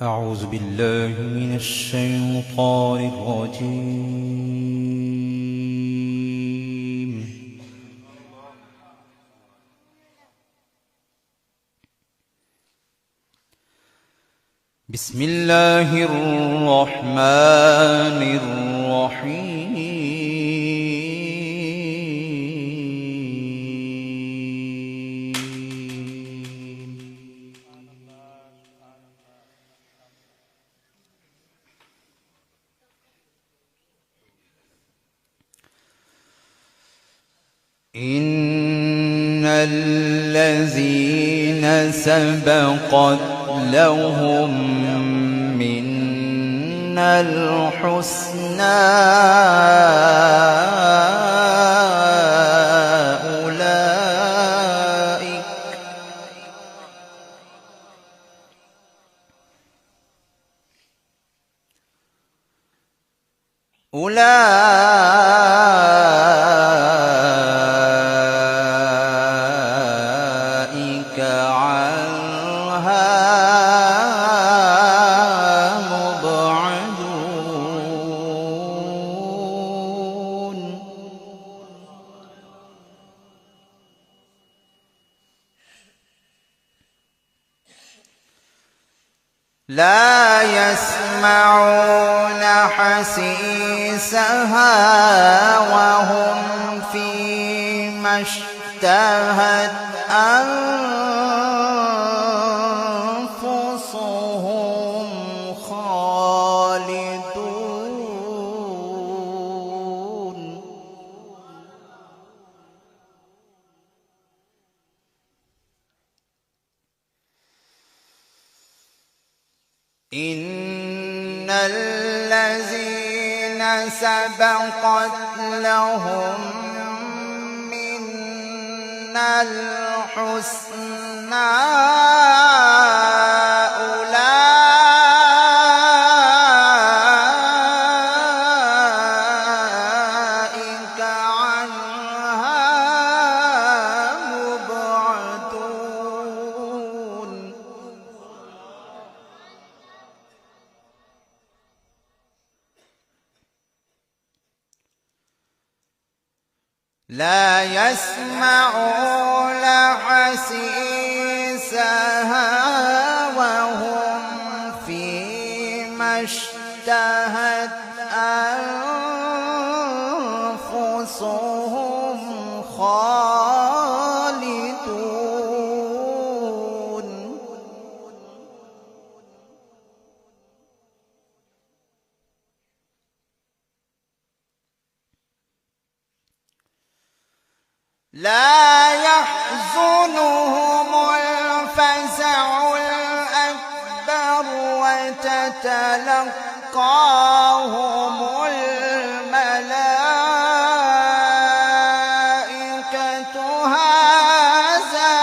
أعوذ بالله من الشيطان الرجيم. بسم الله الرحمن الرحيم. إن الذين سبقت لهم منا الحسنى أولئك عنها مبعدون. لا يسمعون حسيسها وهم فيما اشتهت أنفسهم خالدون. إن الذين سبقت لهم منا الحسنى أولئك عنها مبعدون. لا يسمعون حسيسها وهم فيما اشتهت أنفسهم خالدون. لا يحزنهم الفزع الأكبر وتتلقاهم الملائكة هذا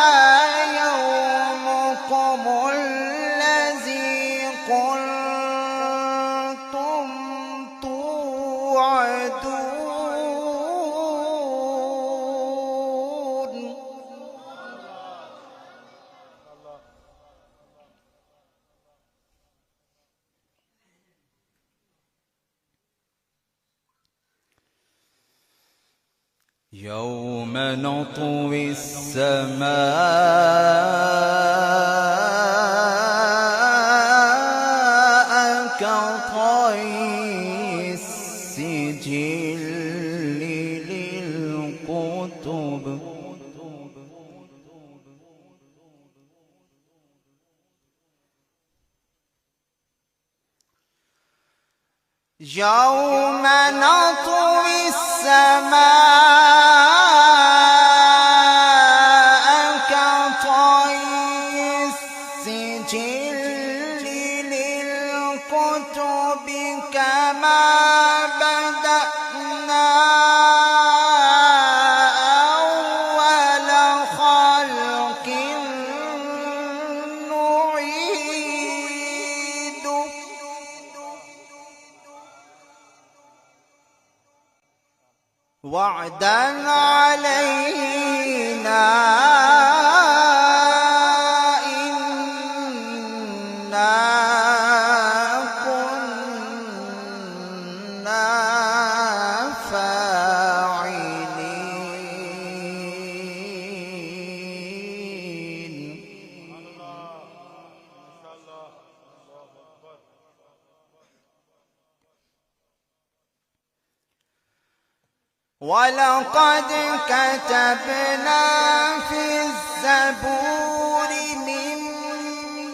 يومكم الذي كنتم توعدون. يوم نطوي السماء كطي السجل للكتب. يوم نطوي السماء كطي السجل للكتب كما بدأنا أول خلق نعيده. وعدا علينا إنا ولقد كتبنا في الزبور من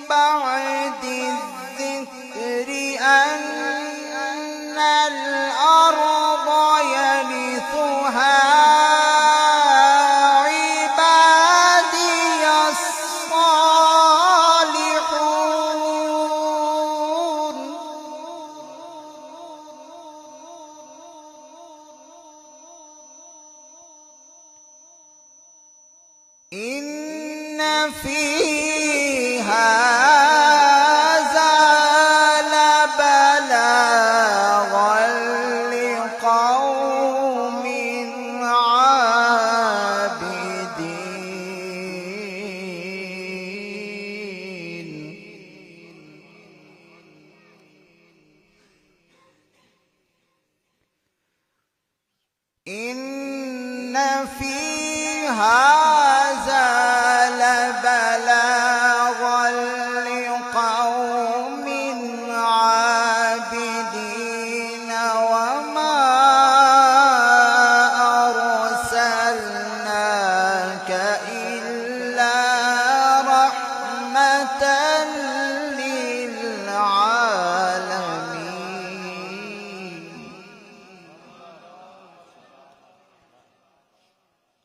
بعد الذكر أن الأرض يرثها عبادي الصالحون إن في هذا لبلاغا لقوم عابدين إن في هذا لبلاغا لقوم عابدين وما أرسلناك إلا رحمة للعالمين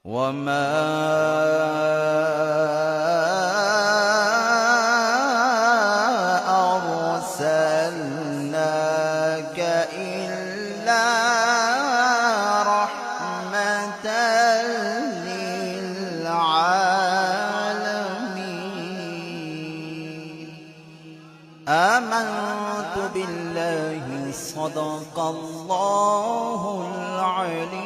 وما أرسلناك إلا رحمة للعالمين آمنت بالله صدق الله العلي